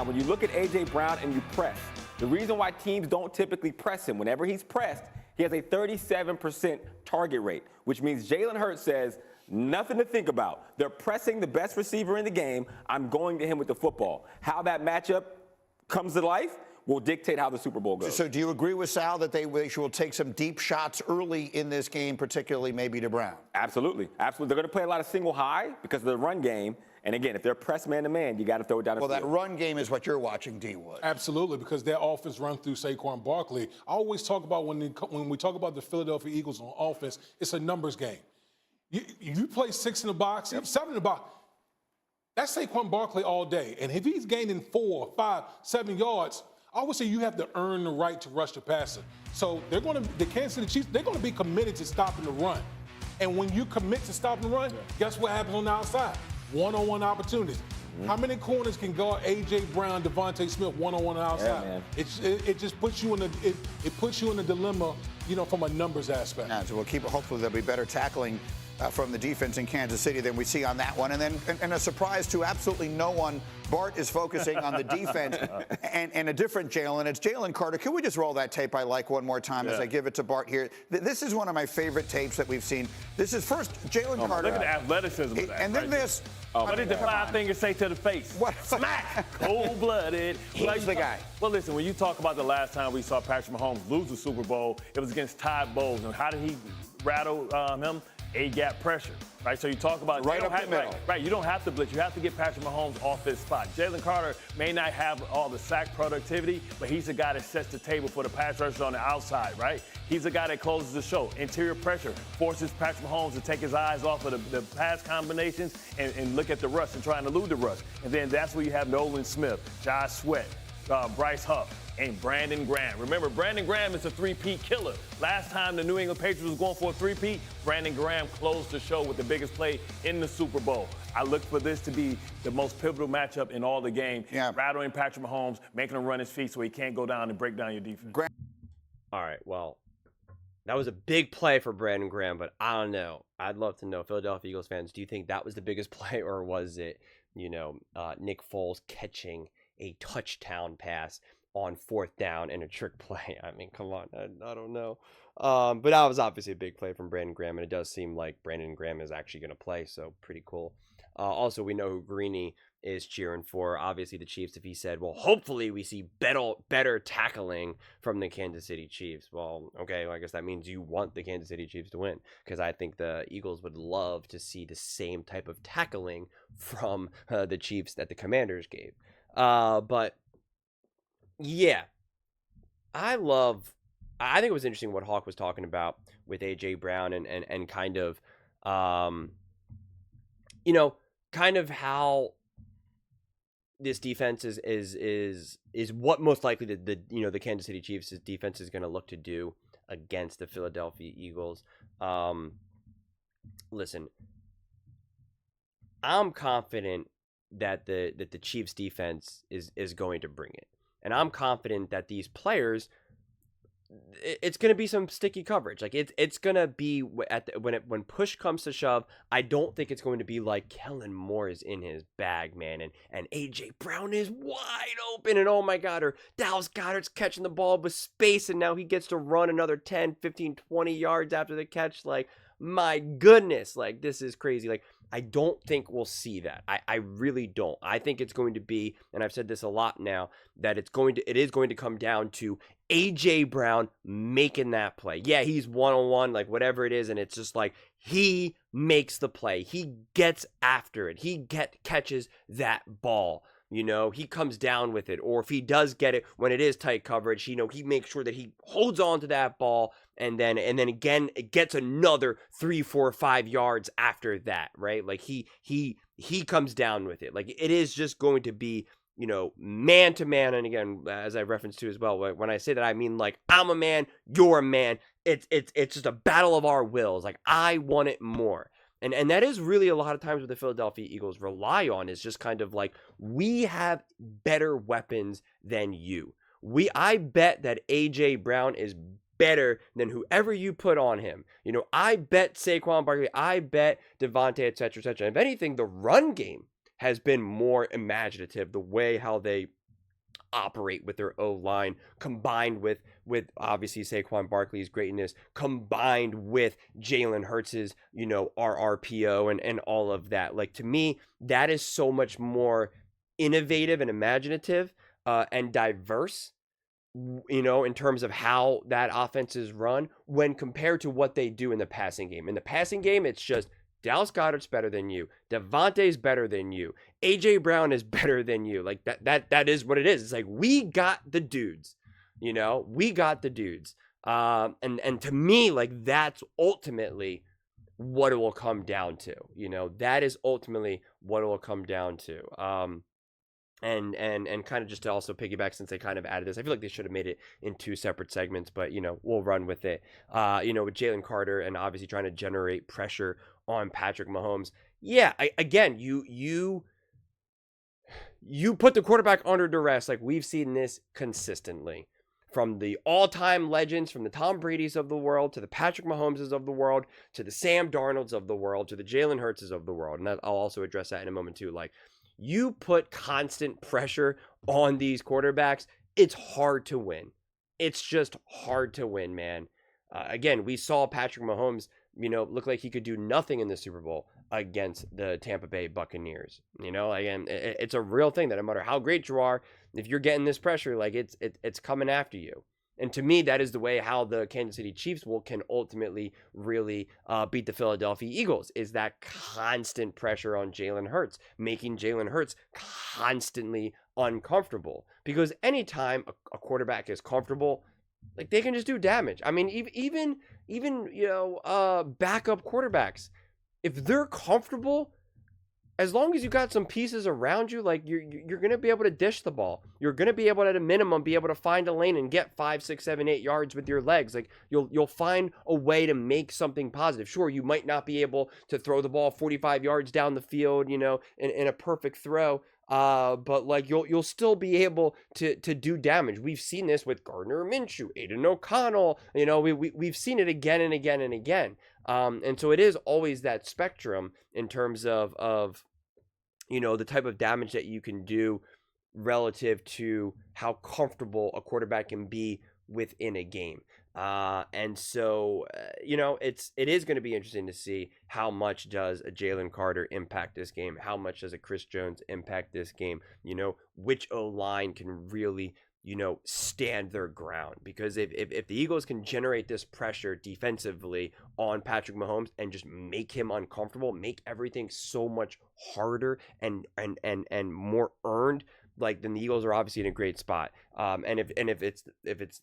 When you look at A.J. Brown and you press, the reason why teams don't typically press him, whenever he's pressed, he has a 37% target rate, which means Jalen Hurts says, nothing to think about. They're pressing the best receiver in the game. I'm going to him with the football. How that matchup comes to life will dictate how the Super Bowl goes. So do you agree with Sal that they will take some deep shots early in this game, particularly maybe to Brown? Absolutely. Absolutely. They're going to play a lot of single high because of the run game. And again, if they're pressed man-to-man, you got to throw it down the field. Well, that run game is what you're watching, D. Wood. Absolutely, because their offense run through Saquon Barkley. I always talk about when we talk about the Philadelphia Eagles on offense, it's a numbers game. You play 6 in the box, 7 in the box. That's Saquon Barkley all day. And if he's gaining 4, 5, 7 yards, I would say you have to earn the right to rush the passer. So the Kansas City Chiefs, they're going to be committed to stopping the run. And when you commit to stopping the run, guess what happens on the outside? One-on-one opportunities. How many corners can guard A.J. Brown, Devontae Smith one-on-one outside? It just puts you in a dilemma, from a numbers aspect. Yeah, so we'll keep it. Hopefully there'll be better tackling from the defense in Kansas City than we see on that one. And then, and a surprise to absolutely no one, Bart is focusing on the defense and a different Jaylen. It's Jaylen Carter. Can we just roll that tape I like one more time as I give it to Bart here? This is one of my favorite tapes that we've seen. This is first Jaylen Carter. Look at the athleticism of that. And then this. What did the 5 fingers say to the face? What? Smack! Cold-blooded. He's the guy. Well, listen, when you talk about the last time we saw Patrick Mahomes lose the Super Bowl, it was against Todd Bowles. And how did he rattle him? A-gap pressure, right? So you talk about right up the middle. Right, you don't have to blitz. You have to get Patrick Mahomes off his spot. Jaylen Carter may not have all the sack productivity, but he's the guy that sets the table for the pass rushers on the outside, right? He's the guy that closes the show. Interior pressure forces Patrick Mahomes to take his eyes off of the pass combinations and look at the rush and try and elude the rush. And then that's where you have Nolan Smith, Josh Sweat, Bryce Huff, and Brandon Graham. Remember, Brandon Graham is a three-peat killer. Last time the New England Patriots was going for a three-peat, Brandon Graham closed the show with the biggest play in the Super Bowl. I look for this to be the most pivotal matchup in all the game. Rattling Patrick Mahomes, making him run his feet so he can't go down and break down your defense. All right, well, that was a big play for Brandon Graham, but I don't know. I'd love to know, Philadelphia Eagles fans, do you think that was the biggest play, or was it, Nick Foles catching a touchdown pass on 4th down and a trick play? I mean, come on, I don't know. But that was obviously a big play from Brandon Graham, and it does seem like Brandon Graham is actually going to play, so pretty cool. Also, we know who Greeny is cheering for. Obviously, the Chiefs, if he said, well, hopefully we see better tackling from the Kansas City Chiefs. Well, okay, well, I guess that means you want the Kansas City Chiefs to win, because I think the Eagles would love to see the same type of tackling from the Chiefs that the Commanders gave. But yeah, I think it was interesting what Hawk was talking about with A.J. Brown and kind of, kind of how this defense is what most likely the Kansas City Chiefs' defense is going to look to do against the Philadelphia Eagles. Listen, I'm confident that the Chiefs defense is going to bring it. And I'm confident that these players, it's going to be some sticky coverage. Like it's going to be when push comes to shove. I don't think it's going to be like Kellen Moore is in his bag, man, and A.J. Brown is wide open, and oh my God, or Dallas Goedert's catching the ball with space, and now he gets to run another 10, 15, 20 yards after the catch. Like, my goodness, like, this is crazy. Like, I don't think we'll see that. I really don't. I think it's going to be, and I've said this a lot now, that it is going to come down to A.J. Brown making that play. Yeah, he's one-on-one, like whatever it is, and it's just like he makes the play. He gets after it. He catches that ball. He comes down with it. Or if he does get it when it is tight coverage, he makes sure that he holds on to that ball and then again it gets another 3, 4, 5 yards after that, right? Like he comes down with it. Like it is just going to be, man to man. And again, as I referenced to as well, when I say that, I mean like I'm a man, you're a man. It's just a battle of our wills. Like I want it more. And that is really a lot of times what the Philadelphia Eagles rely on, is just kind of like, we have better weapons than you. I bet that A.J. Brown is better than whoever you put on him. I bet Saquon Barkley, I bet Devontae, et cetera, et cetera. If anything, the run game has been more imaginative, the way how they operate with their O-line, combined with obviously Saquon Barkley's greatness, combined with Jalen Hurts's, RRPO and all of that. Like, to me, that is so much more innovative and imaginative and diverse, in terms of how that offense is run when compared to what they do in the passing game. In the passing game, it's just Dallas Goedert's better than you. Devontae's better than you. AJ Brown is better than you. Like that is what it is. It's like, we got the dudes, we got the dudes. And to me, like, that's ultimately what it will come down to. That is ultimately what it will come down to. And kind of just to also piggyback, since they kind of added this, I feel like they should have made it in 2 separate segments, but we'll run with it. With Jaylen Carter and obviously trying to generate pressure on Patrick Mahomes. Yeah, again, you put the quarterback under duress. Like, we've seen this consistently from the all-time legends, from the Tom Brady's of the world to the Patrick Mahomeses of the world to the Sam Darnolds of the world to the Jalen Hurtses of the world. And I'll also address that in a moment too. Like, you put constant pressure on these quarterbacks, it's hard to win. It's just hard to win, man. Again, we saw Patrick Mahomes, look like he could do nothing in the Super Bowl against the Tampa Bay Buccaneers. Again, it's a real thing that no matter how great you are, if you're getting this pressure, like, it's coming after you. And to me, that is the way how the Kansas City Chiefs can ultimately really beat the Philadelphia Eagles, is that constant pressure on Jalen Hurts, making Jalen Hurts constantly uncomfortable. Because anytime a quarterback is comfortable, like, they can just do damage. I mean, even backup quarterbacks, if they're comfortable, as long as you got some pieces around you, like, you're going to be able to dish the ball. You're going to be able to, at a minimum, be able to find a lane and get 5, 6, 7, 8 yards with your legs. Like, you'll find a way to make something positive. Sure, you might not be able to throw the ball 45 yards down the field, in a perfect throw. But like, you'll still be able to do damage. We've seen this with Gardner Minshew, Aiden O'Connell. We've seen it again and again and again. And so it is always that spectrum in terms of the type of damage that you can do relative to how comfortable a quarterback can be within a game. And so, it is going to be interesting to see how much does a Jaylen Carter impact this game? How much does a Chris Jones impact this game? Which O-line can really, stand their ground? Because if the Eagles can generate this pressure defensively on Patrick Mahomes and just make him uncomfortable, make everything so much harder and more earned, like, then the Eagles are obviously in a great spot. And if it's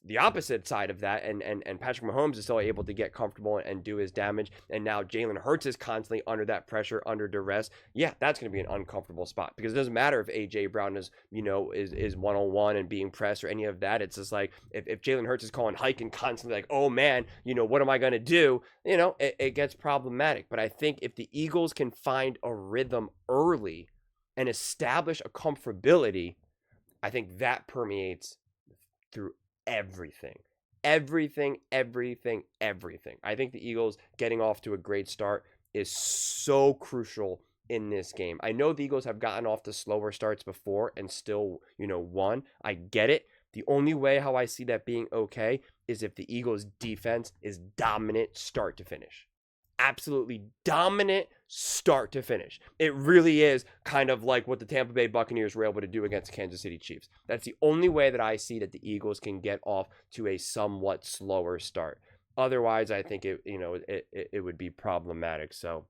the opposite side of that, and Patrick Mahomes is still able to get comfortable and do his damage, and now Jalen Hurts is constantly under that pressure, under duress, yeah, that's going to be an uncomfortable spot, because it doesn't matter if AJ Brown is is one-on-one and being pressed or any of that. It's just like, if Jalen Hurts is calling hike and constantly like, oh man, what am I going to do? It gets problematic. But I think if the Eagles can find a rhythm early and establish a comfortability, I think that permeates through everything. Everything. I think the Eagles getting off to a great start is so crucial in this game. I know the Eagles have gotten off to slower starts before and still, won. I get it. The only way how I see that being okay is if the Eagles defense is dominant start to finish. Absolutely dominant start to finish. It really is kind of like what the Tampa Bay Buccaneers were able to do against Kansas City Chiefs. That's the only way that I see that the Eagles can get off to a somewhat slower start. Otherwise, I think it would be problematic. So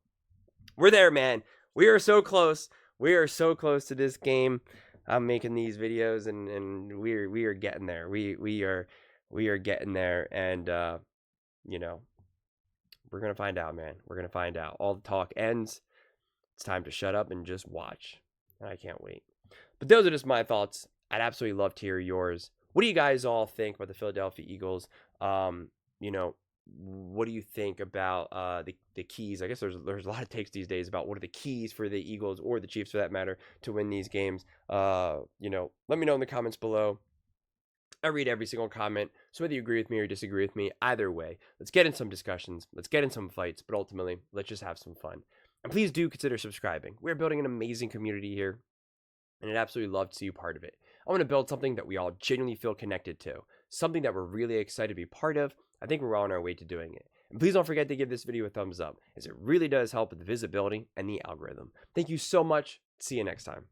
we're there, man. We are so close. We are so close to this game. I'm making these videos and we are getting there. We are getting there, and we're going to find out, man. We're going to find out. All the talk ends. It's time to shut up and just watch. And I can't wait. But those are just my thoughts. I'd absolutely love to hear yours. What do you guys all think about the Philadelphia Eagles? What do you think about the keys? I guess there's a lot of takes these days about what are the keys for the Eagles, or the Chiefs for that matter, to win these games. Let me know in the comments below. I read every single comment, so whether you agree with me or disagree with me, either way, let's get in some discussions, let's get in some fights, but ultimately, let's just have some fun. And please do consider subscribing. We're building an amazing community here, and I'd absolutely love to see you part of it. I want to build something that we all genuinely feel connected to, something that we're really excited to be part of. I think we're on our way to doing it. And please don't forget to give this video a thumbs up, as it really does help with the visibility and the algorithm. Thank you so much. See you next time.